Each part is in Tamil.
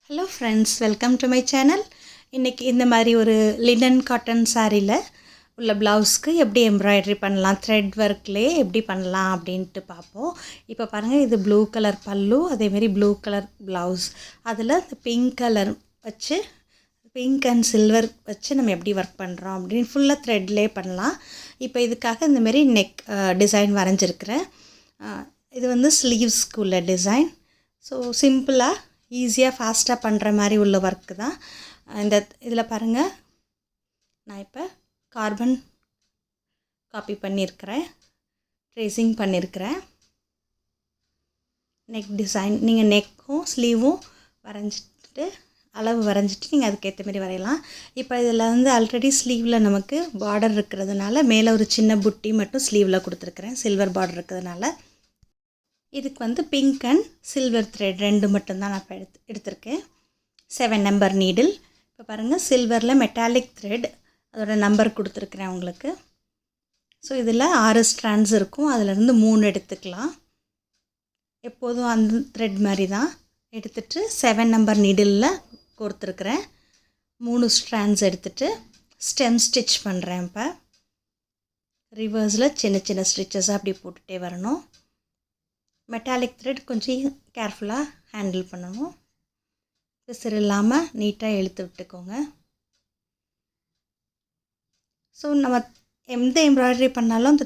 Hello friends, welcome to my channel. இன்றைக்கி இந்த மாதிரி ஒரு லினன் காட்டன் சாரியில் உள்ள ப்ளவுஸ்க்கு எப்படி எம்ப்ராய்டரி பண்ணலாம், த்ரெட் ஒர்க்லேயே எப்படி பண்ணலாம் அப்படின்ட்டு பார்ப்போம். இப்போ பாருங்கள், இது ப்ளூ கலர் பல்லு, அதேமாரி ப்ளூ கலர் ப்ளவுஸ். அதில் இந்த பிங்க் கலர் வச்சு, பிங்க் அண்ட் சில்வர் வச்சு நம்ம எப்படி ஒர்க் பண்ணுறோம் அப்படின்னு ஃபுல்லாக த்ரெட்லேயே பண்ணலாம். இப்போ இதுக்காக இந்தமாரி நெக் டிசைன் வரைஞ்சிருக்கிறேன். இது வந்து ஸ்லீவ்ஸ்க்கு உள்ள டிசைன். ஸோ சிம்பிளாக ஈஸியாக ஃபாஸ்ட்டாக பண்ணுற மாதிரி உள்ள ஒர்க்கு தான். இதில் பாருங்கள், நான் இப்போ கார்பன் காப்பி பண்ணியிருக்கிறேன், ட்ரேசிங் பண்ணியிருக்கிறேன். நெக் டிசைன் நீங்கள் நெக்கும் ஸ்லீவும் வரைஞ்சிட்டு அளவு வரைஞ்சிட்டு நீங்கள் அதுக்கேற்ற மாதிரி வரையலாம். இப்போ இதில் வந்து ஆல்ரெடி ஸ்லீவில் நமக்கு பார்டர் இருக்கிறதுனால மேலே ஒரு சின்ன புட்டி மட்டும் ஸ்லீவில் கொடுத்துருக்குறேன், சில்வர் பார்டர் இருக்கிறதுனால. இதுக்கு வந்து பிங்க் அண்ட் சில்வர் த்ரெட் ரெண்டு மட்டும்தான் நான் இப்போ எடுத்திருக்கேன். 7 நம்பர் நீடில். இப்போ பாருங்கள், சில்வரில் மெட்டாலிக் த்ரெட், அதோட நம்பர் கொடுத்துருக்குறேன் உங்களுக்கு. ஸோ இதில் 6 ஸ்ட்ராண்ட்ஸ் இருக்கும், அதிலேருந்து 3 எடுத்துக்கலாம். எப்போதும் அந்த த்ரெட் மாதிரி தான் எடுத்துகிட்டு 7 நம்பர் நீடிலில் கோர்த்துருக்குறேன். 3 ஸ்ட்ராண்ட்ஸ் எடுத்துகிட்டு ஸ்டெம் ஸ்டிச் பண்ணுறேன். இப்போ ரிவர்ஸில் சின்ன சின்ன ஸ்டிச்சஸாக அப்படி போட்டுகிட்டே வரணும். மெட்டாலிக் த்ரெட் கொஞ்சம் கேர்ஃபுல்லாக ஹேண்டில் பண்ணணும். பிசுறு இல்லாமல் நீட்டாக இழுத்து விட்டுக்கோங்க. ஸோ நம்ம எந்த எம்ப்ராய்டரி பண்ணாலும் அந்த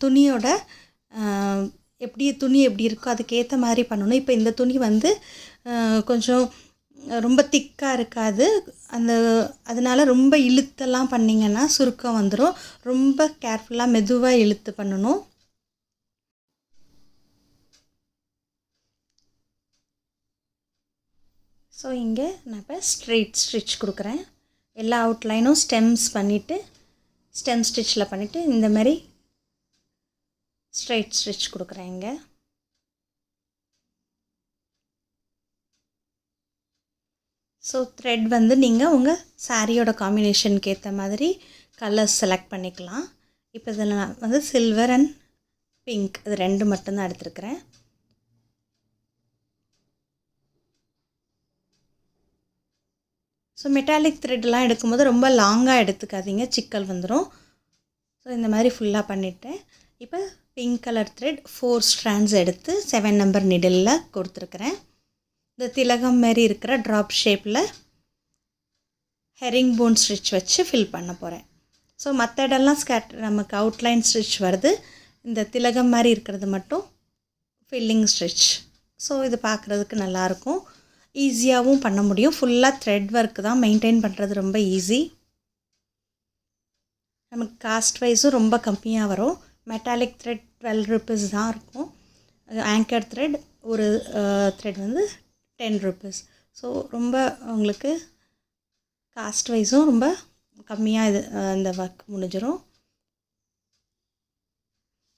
துணியோட துணி எப்படி இருக்கோ அதுக்கேற்ற மாதிரி பண்ணணும். இப்போ இந்த துணி வந்து கொஞ்சம் ரொம்ப திக்காக இருக்காது, அதனால் ரொம்ப இழுத்தெல்லாம் பண்ணிங்கன்னா சுருக்கம் வந்துடும். ரொம்ப கேர்ஃபுல்லாக மெதுவாக இழுத்து பண்ணணும். ஸோ இங்கே நான் இப்போ ஸ்ட்ரெயிட் ஸ்டிச் கொடுக்குறேன். எல்லா அவுட்லைனும் ஸ்டெம் ஸ்டிச்சில் பண்ணிவிட்டு இந்த மாதிரி ஸ்ட்ரெயிட் ஸ்டிச் கொடுக்குறேன் இங்கே. ஸோ த்ரெட் வந்து நீங்கள் உங்கள் சாரியோட காம்பினேஷனுக்கு ஏற்ற மாதிரி கலர்ஸ் செலக்ட் பண்ணிக்கலாம். இப்போ இதில் நான் வந்து சில்வர் அண்ட் பிங்க் இது ரெண்டு மட்டும்தான் எடுத்துருக்கிறேன். ஸோ மெட்டாலிக் த்ரெட்லாம் எடுக்கும்போது ரொம்ப லாங்காக எடுத்துக்காதீங்க, சிக்கல் வந்துடும். ஸோ இந்த மாதிரி ஃபுல்லாக பண்ணிவிட்டேன். இப்போ பிங்க் கலர் த்ரெட் 4 ஸ்ட்ராண்ட்ஸ் எடுத்து 7 நம்பர் நிடிலில் கொடுத்துருக்குறேன். இந்த திலகம் மாரி இருக்கிற ட்ராப் ஷேப்பில் ஹெரிங்போன் ஸ்டிச் வச்சு ஃபில் பண்ண போகிறேன். ஸோ மற்ற இடம்லாம் நமக்கு அவுட்லைன் ஸ்டிச் வருது, இந்த திலகம் மாதிரி இருக்கிறது மட்டும் ஃபில்லிங் ஸ்டிச். ஸோ இது பார்க்குறதுக்கு நல்லாயிருக்கும், ஈஸியாகவும் பண்ண முடியும். ஃபுல்லாக த்ரெட் ஒர்க்கு தான், மெயின்டைன் பண்ணுறது ரொம்ப ஈஸி. நமக்கு காஸ்ட் வைஸும் ரொம்ப கம்மியாக வரும். மெட்டாலிக் த்ரெட் 12 rupees தான் இருக்கும். ஆங்கர் த்ரெட் ஒரு த்ரெட் வந்து 10 rupees. ஸோ ரொம்ப உங்களுக்கு காஸ்ட் வைஸும் ரொம்ப கம்மியாக இந்த ஒர்க் முடிஞ்சிடும்.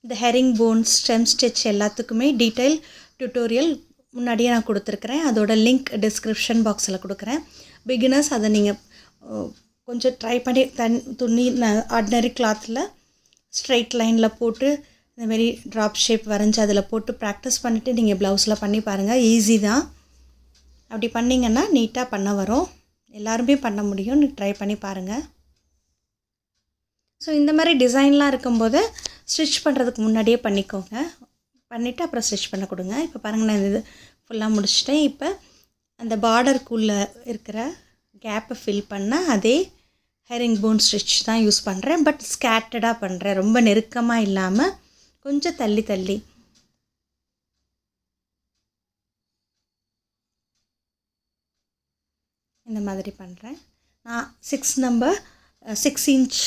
இந்த ஹெரிங் போன் ஸ்டெம் ஸ்டிச் எல்லாத்துக்குமே டீட்டெயில் டியூட்டோரியல் முன்னாடியே நான் கொடுத்துருக்குறேன், அதோட லிங்க் டிஸ்கிரிப்ஷன் பாக்ஸில் கொடுக்குறேன். பிகினர்ஸ் அதை நீங்கள் கொஞ்சம் ட்ரை பண்ணி துணி ஆர்டினரி கிளாத்தில் ஸ்ட்ரைட் லைனில் போட்டு இந்தமாரி ட்ராப் ஷேப் வரைஞ்சி அதில் போட்டு ப்ராக்டிஸ் பண்ணிவிட்டு நீங்கள் ப்ளவுஸில் பண்ணி பாருங்கள். ஈஸி தான், அப்படி பண்ணிங்கன்னா நீட்டாக பண்ண வரும், எல்லாருமே பண்ண முடியும். ட்ரை பண்ணி பாருங்கள். ஸோ இந்த மாதிரி டிசைன்லாம் இருக்கும்போது ஸ்டிச் பண்ணுறதுக்கு முன்னாடியே பண்ணிக்கோங்க, பண்ணிவிட்டு அப்புறம் ஸ்டிச் பண்ண கொடுங்க. இப்போ பாருங்கள், நான் இது ஃபுல்லாக முடிச்சிட்டேன். இப்போ அந்த பார்டருக்குள்ளே இருக்கிற கேப்பை ஃபில் பண்ண அதே ஹெரிங் போன் ஸ்டிச் தான் யூஸ் பண்ணுறேன். பட் ஸ்கேட்டடாக பண்ணுறேன், ரொம்ப நெருக்கமாக இல்லாமல் கொஞ்சம் தள்ளி தள்ளி. இந்த மாதிரி பண்ணுறேன். நான் 6 inch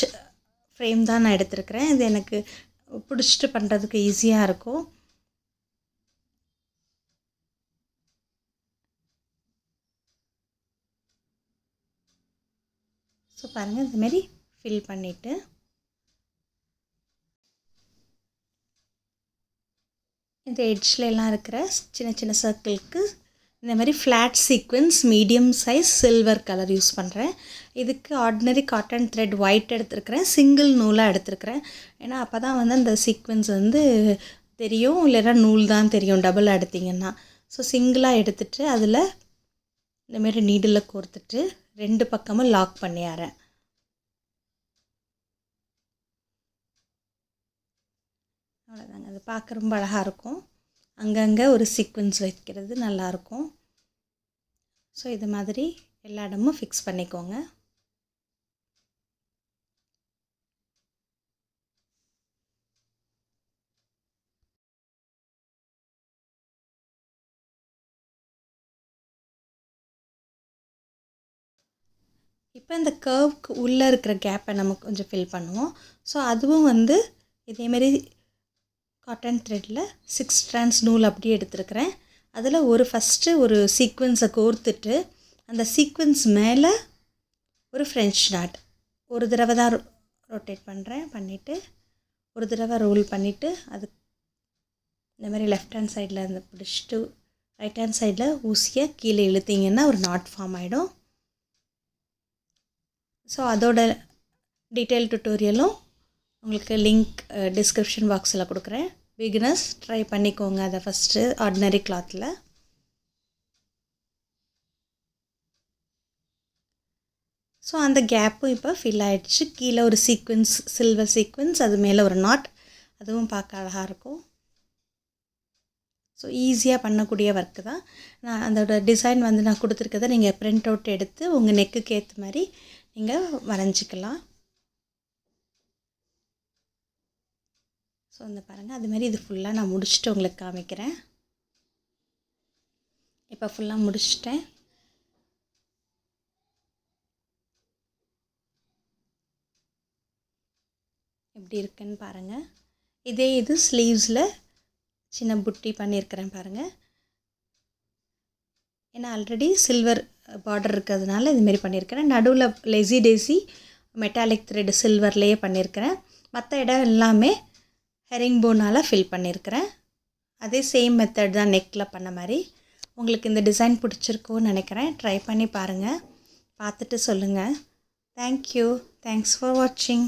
ஃப்ரேம் தான் நான் எடுத்துருக்கிறேன். இது எனக்கு பிடிச்சிட்டு பண்ணுறதுக்கு ஈஸியாக இருக்கும். ஸோ பாருங்கள், இந்தமாரி ஃபில் பண்ணிவிட்டு இந்த எட்ஜ்லலாம் இருக்கிற சின்ன சின்ன சர்க்கிளுக்கு இந்த மாதிரி flat sequence medium size silver colour use பண்ணுறேன். இதுக்கு ஆர்டினரி காட்டன் த்ரெட் ஒயிட் எடுத்துருக்கிறேன், சிங்கிள் நூலாக எடுத்துருக்கிறேன். ஏன்னா அப்போ தான் வந்து அந்த சீக்வென்ஸ் வந்து தெரியும், இல்லைன்னா நூல் தான் தெரியும் டபுளாக எடுத்திங்கன்னா. ஸோ சிங்கிளாக எடுத்துகிட்டு அதில் இந்தமாரி நீடில் கோர்த்துட்டு 2 பக்கமும் லாக் பண்ணிடுறேன். அவ்வளோதாங்க. அது பார்க்க ரொம்ப அழகாக இருக்கும். அங்கங்கே ஒரு சீக்வென்ஸ் வைக்கிறது நல்லாயிருக்கும். ஸோ இது மாதிரி எல்லா இடமும் ஃபிக்ஸ் பண்ணிக்கோங்க. இப்போ இந்த கர்வ்க்கு உள்ளே இருக்கிற கேப்பை நம்ம கொஞ்சம் ஃபில் பண்ணுவோம். ஸோ அதுவும் இதேமாரி காட்டன் த்ரெட்டில் 6 ஸ்ட்ராண்ட்ஸ் நூல் அப்படியே எடுத்துருக்கிறேன். அதில் ஃபஸ்ட்டு ஒரு சீக்வென்ஸை கோர்த்துட்டு அந்த சீக்வென்ஸ் மேலே ஒரு ஃப்ரெஞ்ச் நாட் ஒரு தடவை தான் ரொட்டேட் பண்ணிவிட்டு ஒரு தடவை ரோல் பண்ணிவிட்டு அது இந்த மாதிரி லெஃப்ட் ஹேண்ட் சைடில் இருந்து பிடிச்சிட்டு ரைட் ஹேண்ட் சைடில் ஊசியை கீழே இழுத்திங்கன்னா ஒரு நாட் ஃபார்ம் ஆகிடும். ஸோ அதோட டீட்டெயில் டுட்டோரியலும் உங்களுக்கு லிங்க் டிஸ்கிரிப்ஷன் பாக்ஸில் கொடுக்குறேன். பிகினர்ஸ் ட்ரை பண்ணிக்கோங்க அதை ஃபஸ்ட்டு ஆர்டினரி கிளாத்தில். ஸோ அந்த கேப்பும் இப்போ ஃபில் ஆகிடுச்சு. கீழே ஒரு சீக்வென்ஸ் சில்வர் சீக்வென்ஸ், அது மேலே ஒரு நாட், அதுவும் பார்க்க அழகாக இருக்கும். ஸோ ஈஸியாக பண்ணக்கூடிய ஒர்க்கு தான். நான் அதோட டிசைன் நான் கொடுத்துருக்கதை நீங்கள் பிரிண்ட் அவுட் எடுத்து உங்கள் நெக்குக்கு ஏற்ற மாதிரி நீங்கள் வரைஞ்சிக்கலாம். ஸோ பாருங்கள், அதுமாரி இது ஃபுல்லாக நான் முடிச்சுட்டு உங்களுக்கு காமிக்கிறேன். இப்போ ஃபுல்லாக முடிச்சிட்டேன். எப்படி இருக்குன்னு பாருங்கள். இது ஸ்லீவ்ஸில் சின்ன புட்டி பண்ணியிருக்கிறேன் பாருங்கள். ஏன்னா ஆல்ரெடி சில்வர் பார்டர் இருக்கிறதுனால இதுமாரி பண்ணியிருக்கிறேன். நடுவில் லெஸி டேஸி மெட்டாலிக் த்ரெட் சில்வர்லேயே பண்ணியிருக்கிறேன். மற்ற இடம் எல்லாமே ஹெரிங்போனால் ஃபில் பண்ணியிருக்கிறேன். அதே சேம் மெத்தட் தான் நெக்கில் பண்ண மாதிரி. உங்களுக்கு இந்த டிசைன் பிடிச்சிருக்குன்னு நினைக்கிறேன். ட்ரை பண்ணி பாருங்கள், பார்த்துட்டு சொல்லுங்கள். தேங்க்யூ. தேங்க்ஸ் ஃபார் வாட்சிங்.